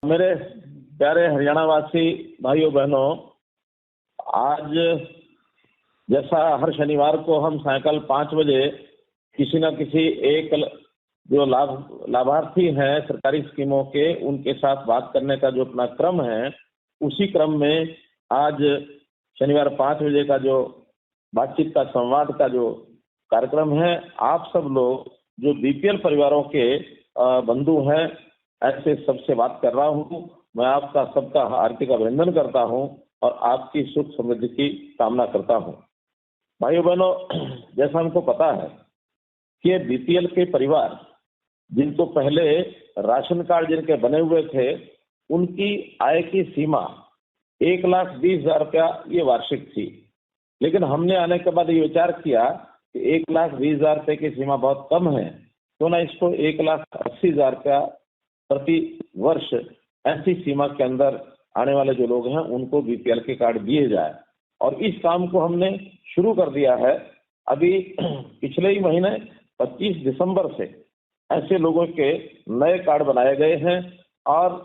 मेरे प्यारे हरियाणा वासी भाइयों बहनों, आज जैसा हर शनिवार को हम सायंकाल 5 बजे किसी न किसी एक जो लाभार्थी हैं सरकारी स्कीमों के, उनके साथ बात करने का जो अपना क्रम है, उसी क्रम में आज शनिवार 5 बजे का जो बातचीत का संवाद का जो कार्यक्रम है, आप सब लोग जो बीपीएल परिवारों के बंधु हैं, ऐसे सबसे बात कर रहा हूं। मैं आपका सबका हार्दिक अभिनंदन करता हूं और आपकी सुख समृद्धि की कामना करता हूं। भाइयों बहनों, जैसा हमको पता है कि बीपीएल के परिवार जिनको पहले राशन कार्ड जिनके बने हुए थे, उनकी आय की सीमा 1,20,000 रुपया ये वार्षिक थी। लेकिन हमने आने के बाद ये विचार किया कि 1,20,000 रुपये की सीमा बहुत कम है, तो ना इसको 1,80,000 रुपया प्रति वर्ष ऐसी सीमा के अंदर आने वाले जो लोग हैं उनको बीपीएल के कार्ड दिए जाए। और इस काम को हमने शुरू कर दिया है। अभी पिछले ही महीने 25 दिसंबर से ऐसे लोगों के नए कार्ड बनाए गए हैं और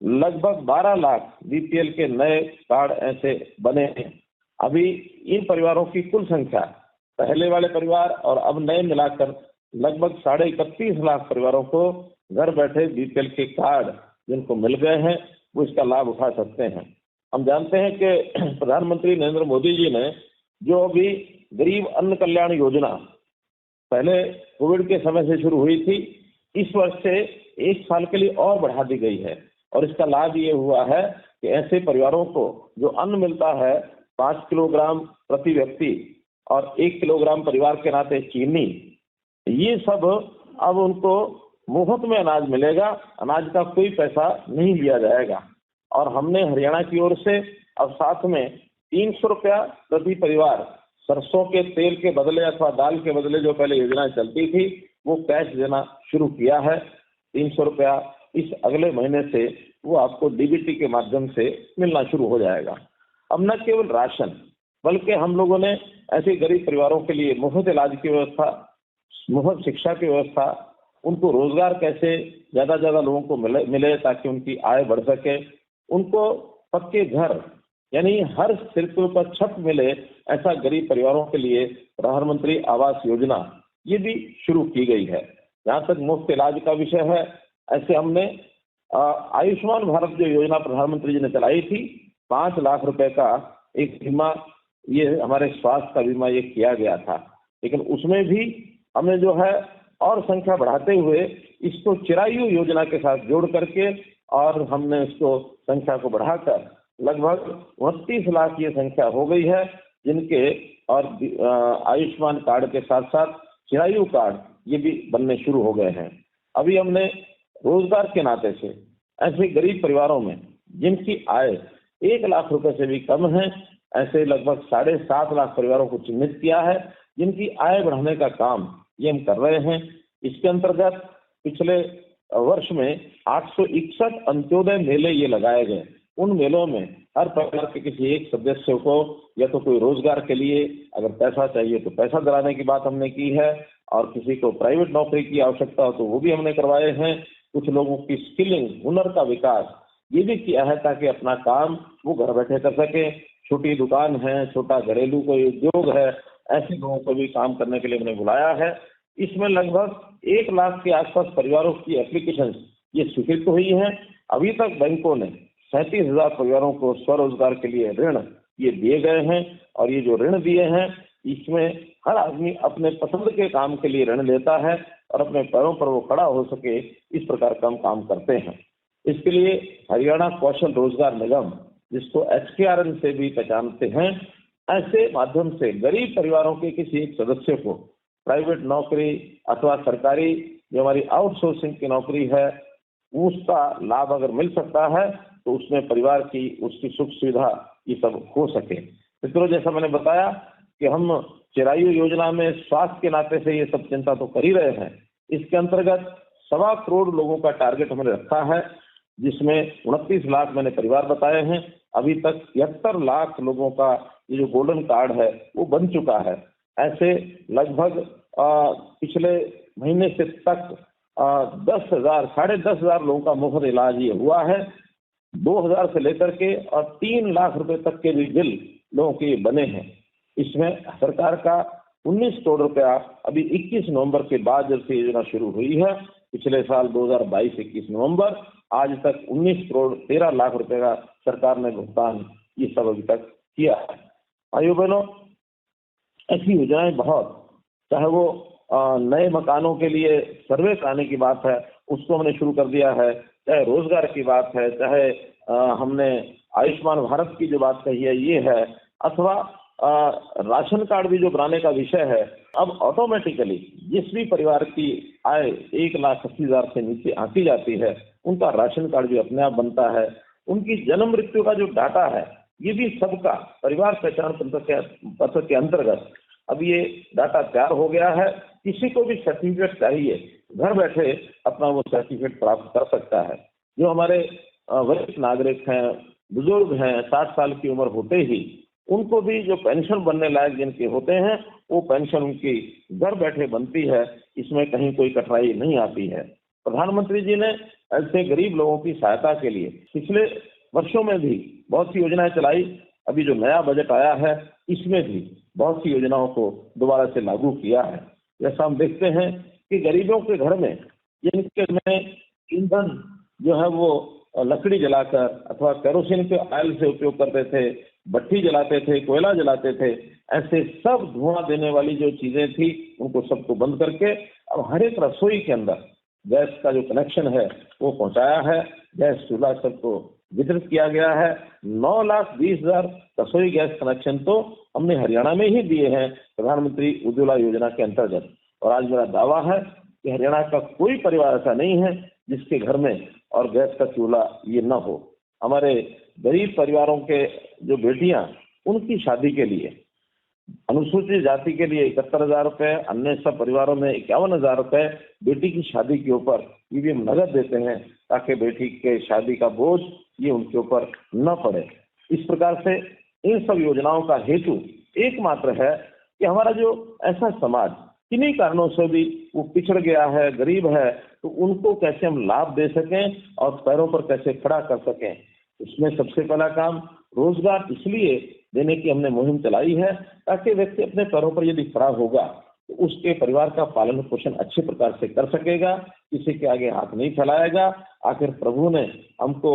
लगभग 12 लाख बीपीएल के नए कार्ड ऐसे बने हैं। अभी इन परिवारों की कुल संख्या, पहले वाले परिवार और अब नए मिलाकर लगभग 31.5 लाख परिवारों को घर बैठे बीपीएल के कार्ड जिनको मिल गए हैं, वो इसका लाभ उठा सकते हैं। हम जानते हैं कि प्रधानमंत्री नरेंद्र मोदी जी ने जो अभी गरीब अन्न कल्याण योजना पहले कोविड के समय से शुरू हुई थी, इस वर्ष से 1 साल के लिए और बढ़ा दी गई है। और इसका लाभ ये हुआ है कि ऐसे परिवारों को जो अन्न मिलता है 5 किलोग्राम प्रति व्यक्ति और 1 किलोग्राम परिवार के नाते चीनी, ये सब अब उनको मुफ्त में अनाज मिलेगा। अनाज का कोई पैसा नहीं लिया जाएगा। और हमने हरियाणा की ओर से अब साथ में 300 रुपया प्रति परिवार सरसों के तेल के बदले अथवा दाल के बदले जो पहले योजना चलती थी, वो कैश देना शुरू किया है। 300 रुपया इस अगले महीने से वो आपको डीबीटी के माध्यम से मिलना शुरू हो जाएगा। अब न केवल राशन, बल्कि हम लोगों ने ऐसे गरीब परिवारों के लिए मुफ्त इलाज की व्यवस्था, मुफ्त शिक्षा की व्यवस्था, उनको रोजगार कैसे ज्यादा ज्यादा लोगों को मिले ताकि उनकी आय बढ़ सके, उनको पक्के घर यानी हर सिर के ऊपर छत मिले, ऐसा गरीब परिवारों के लिए प्रधानमंत्री आवास योजना ये भी शुरू की गई है। जहाँ तक मुफ्त इलाज का विषय है, ऐसे हमने आयुष्मान भारत जो योजना प्रधानमंत्री जी ने चलाई थी, 5 लाख रुपए का एक बीमा, ये हमारे स्वास्थ्य का बीमा ये किया गया था। लेकिन उसमें भी हमने जो है और संख्या बढ़ाते हुए इसको चिरायु योजना के साथ जोड़ करके और हमने इसको संख्या को बढ़ाकर लगभग 29 लाख ये संख्या हो गई है, जिनके और आयुष्मान कार्ड के साथ साथ चिरायु कार्ड ये भी बनने शुरू हो गए हैं। अभी हमने रोजगार के नाते से ऐसे गरीब परिवारों में जिनकी आय 1 लाख रुपए से भी कम है, ऐसे लगभग 7.5 लाख परिवारों को चिन्हित किया है, जिनकी आय बढ़ाने का काम ये हम कर रहे हैं। इसके अंतर्गत पिछले वर्ष में 861 अंत्योदय मेले ये लगाए गए। उन मेलों में हर परिवार के किसी एक सदस्य को या तो कोई रोजगार के लिए अगर पैसा चाहिए तो पैसा दिलाने की बात हमने की है, और किसी को प्राइवेट नौकरी की आवश्यकता हो तो वो भी हमने करवाए हैं। कुछ लोगों की स्किलिंग, हुनर का विकास ये भी किया है ताकि अपना काम वो घर बैठे कर सके। छोटी दुकान है, छोटा घरेलू कोई उद्योग है, ऐसे लोगों को भी काम करने के लिए हमने बुलाया है। इसमें लगभग 1 लाख के आसपास परिवारों की एप्लीकेशन ये स्वीकृत हुई हैं। अभी तक बैंकों ने 37,000 परिवारों को स्वरोजगार के लिए ऋण ये दिए गए हैं। और ये जो ऋण दिए हैं, इसमें हर आदमी अपने पसंद के काम के लिए ऋण लेता है और अपने पैरों पर वो खड़ा हो सके, इस प्रकार का हम काम करते हैं। इसके लिए हरियाणा कौशल रोजगार निगम, जिसको HKRN से भी पहचानते हैं, ऐसे माध्यम से गरीब परिवारों के किसी एक सदस्य को प्राइवेट नौकरी अथवा सरकारी जो हमारी आउटसोर्सिंग की नौकरी है, उसका लाभ अगर मिल सकता है तो उसमें परिवार की उसकी सुख सुविधा ये सब हो सके। मित्रों, जैसा मैंने बताया कि हम चिरायु योजना में स्वास्थ्य के नाते से ये सब चिंता तो कर ही रहे हैं। इसके अंतर्गत 1.25 करोड़ लोगों का टारगेट हमने रखा है, जिसमें 29 लाख मैंने परिवार बताए हैं। अभी तक 73 लाख लोगों का ये जो गोल्डन कार्ड है वो बन चुका है। ऐसे लगभग पिछले महीने से तक 10,000 10,500 लोगों का मुफ्त इलाज ये हुआ है। 2,000 से लेकर के और 3 लाख रुपए तक के भी बिल लोगों के ये बने हैं। इसमें सरकार का 19 करोड़ रुपया अभी 21 नवंबर के बाद जब से योजना शुरू हुई है, पिछले साल 2022-21 नवंबर आज तक 19 करोड़ 13 लाख रुपए का सरकार ने भुगतान ये सब अभी तक किया है। भाइयों बहनों, ऐसी योजनाएं बहुत, चाहे वो नए मकानों के लिए सर्वे कराने की बात है, उसको हमने शुरू कर दिया है, चाहे रोजगार की बात है, चाहे हमने आयुष्मान भारत की जो बात कही है ये है, अथवा राशन कार्ड भी जो बनाने का विषय है। अब ऑटोमेटिकली जिस भी परिवार की आय 1,80,000 से नीचे आंकी जाती है, उनका राशन कार्ड भी अपने आप बनता है। उनकी जन्म मृत्यु का जो डाटा है ये भी सबका परिवार पहचान पत्र के अंतर्गत अब ये डाटा तैयार हो गया है। किसी को भी सर्टिफिकेट चाहिए, घर बैठे अपना वो सर्टिफिकेट प्राप्त कर सकता है। जो हमारे वरिष्ठ नागरिक हैं, बुजुर्ग हैं, 60 साल की उम्र होते ही उनको भी जो पेंशन बनने लायक जिनके होते हैं, वो पेंशन उनकी घर बैठे बनती है। इसमें कहीं कोई कठिनाई नहीं आती है। प्रधानमंत्री जी ने ऐसे गरीब लोगों की सहायता के लिए पिछले वर्षों में भी बहुत सी योजनाएं चलाई। अभी जो नया बजट आया है इसमें भी बहुत सी योजनाओं को दोबारा से लागू किया है। जैसा हम देखते हैं कि गरीबों के घर में जिनके में ईंधन जो है वो लकड़ी जलाकर अथवा केरोसिन के ऑयल से उपयोग करते थे, भट्टी जलाते थे, कोयला जलाते थे, ऐसे सब धुआं देने वाली जो चीजें थी उनको सबको बंद करके अब हर एक रसोई के अंदर गैस का जो कनेक्शन है वो पहुंचाया है। गैस चूल्हा सबको वितरित किया गया है। 9,20,000 रसोई गैस कनेक्शन तो हमने हरियाणा में ही दिए हैं प्रधानमंत्री उज्ज्वला योजना के अंतर्गत। और आज मेरा दावा है कि हरियाणा का कोई परिवार ऐसा नहीं है जिसके घर में और गैस का चूल्हा ये न हो। हमारे गरीब परिवारों के जो बेटियां, उनकी शादी के लिए अनुसूचित जाति के लिए 71,000 रुपए, अन्य सब परिवारों में 51,000 रुपए बेटी की शादी के ऊपर ये भी हम नगद देते हैं ताकि बेटी के शादी का बोझ ये उनके ऊपर न पड़े। इस प्रकार से इन सब योजनाओं का हेतु एकमात्र है कि हमारा जो ऐसा समाज किन्हीं कारणों से भी वो पिछड़ गया है, गरीब है, तो उनको कैसे हम लाभ दे सकें और पैरों पर कैसे खड़ा कर सकें। इसमें सबसे पहला काम रोजगार इसलिए देने की हमने मुहिम चलाई है ताकि व्यक्ति अपने पैरों पर यदि खड़ा होगा तो उसके परिवार का पालन पोषण अच्छे प्रकार से कर सकेगा, किसी के आगे हाथ नहीं फैलाएगा। आखिर प्रभु ने हमको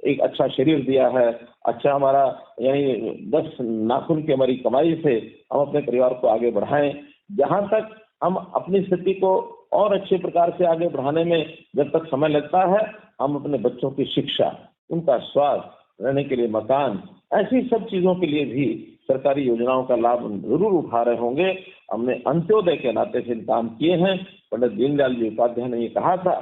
एक अच्छा शरीर दिया है, अच्छा हमारा यानी 10 नाखून की हमारी कमाई से हम अपने परिवार को आगे बढ़ाएं। जहां तक हम अपनी स्थिति को और अच्छे प्रकार से आगे बढ़ाने में जब तक समय लगता है, हम अपने बच्चों की शिक्षा, उनका स्वास्थ्य, रहने के लिए मकान, ऐसी सब चीजों के लिए भी सरकारी योजनाओं का लाभ जरूर उठा रहे होंगे। हमने अंत्योदय के नाते से काम किए हैं। पंडित दीनदयाल जी उपाध्याय ने ये कहा था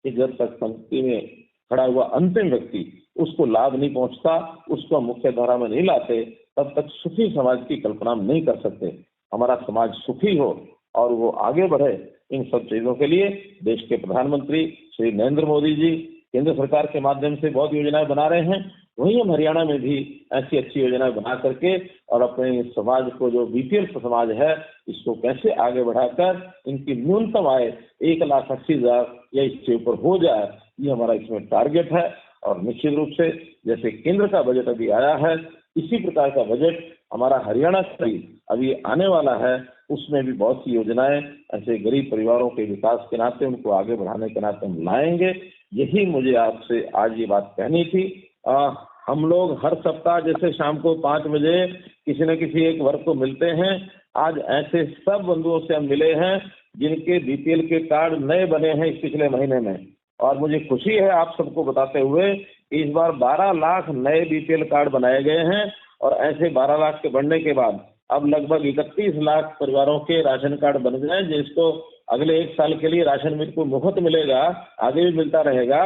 कि जब तक पंक्ति में खड़ा हुआ अंतिम व्यक्ति उसको लाभ नहीं पहुंचता, उसको मुख्य धारा में नहीं लाते, तब तक सुखी समाज की कल्पना हम नहीं कर सकते। हमारा समाज सुखी हो और वो आगे बढ़े, इन सब चीजों के लिए देश के प्रधानमंत्री श्री नरेंद्र मोदी जी केंद्र सरकार के माध्यम से बहुत योजनाएं बना रहे हैं। वहीं हम हरियाणा में भी ऐसी अच्छी योजनाएं बना करके और अपने समाज को, जो बीपीएल समाज है, इसको कैसे आगे बढ़ाकर इनकी न्यूनतम आय 1,80,000 या इससे ऊपर हो जाए, ये हमारा इसमें टारगेट है। और निश्चित रूप से जैसे केंद्र का बजट अभी आया है, इसी प्रकार का बजट हमारा हरियाणा से अभी आने वाला है। उसमें भी बहुत सी योजनाएं ऐसे गरीब परिवारों के विकास के नाते, उनको आगे बढ़ाने के नाते हम लाएंगे। यही मुझे आपसे आज ये बात कहनी थी। हम लोग हर सप्ताह जैसे शाम को 5 बजे किसी न किसी एक वर्ग को मिलते हैं, आज ऐसे सब बंधुओं से हम मिले हैं जिनके बीपीएल के कार्ड नए बने हैं इस पिछले महीने में। और मुझे खुशी है आप सबको बताते हुए कि इस बार 12 लाख नए बीपीएल कार्ड बनाए गए हैं। और ऐसे 12 लाख के बढ़ने के बाद अब लगभग 31 लाख परिवारों के राशन कार्ड बन गए, जिसको अगले 1 साल के लिए राशन बिल्कुल मुफ्त मिलेगा, आगे भी मिलता रहेगा।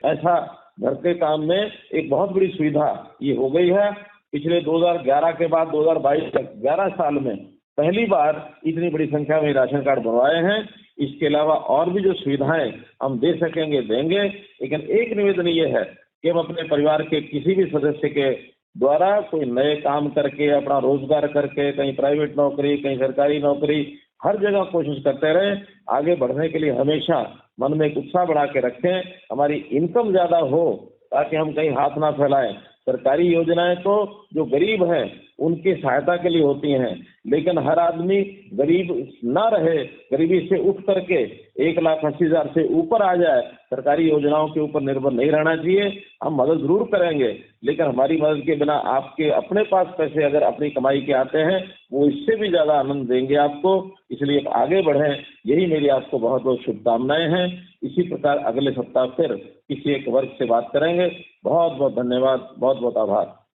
ऐसा घर के काम में एक बहुत बड़ी सुविधा ये हो गई है। पिछले 2011 के बाद 2022 तक 11 साल में पहली बार इतनी बड़ी संख्या में राशन कार्ड बनवाए हैं। इसके अलावा और भी जो सुविधाएं हम दे सकेंगे देंगे, लेकिन एक निवेदन ये है कि हम अपने परिवार के किसी भी सदस्य के द्वारा कोई नए काम करके, अपना रोजगार करके, कहीं प्राइवेट नौकरी, कहीं सरकारी नौकरी, हर जगह कोशिश करते रहे, आगे बढ़ने के लिए हमेशा मन में एक उत्साह बढ़ा के रखें, हमारी इनकम ज्यादा हो ताकि हम कहीं हाथ ना फैलाएं। सरकारी योजनाएं तो जो गरीब हैं उनकी सहायता के लिए होती हैं, लेकिन हर आदमी गरीब ना रहे, गरीबी से उठ करके 1,80,000 से ऊपर आ जाए, सरकारी योजनाओं के ऊपर निर्भर नहीं रहना चाहिए। हम मदद जरूर करेंगे, लेकिन हमारी मदद के बिना आपके अपने पास पैसे अगर अपनी कमाई के आते हैं, वो इससे भी ज्यादा आनंद देंगे आपको। इसलिए आगे बढ़ें, यही मेरी आपको बहुत बहुत शुभकामनाएं हैं। इसी प्रकार अगले सप्ताह फिर किसी एक वर्ग से बात करेंगे। बहुत बहुत धन्यवाद, बहुत बहुत आभार।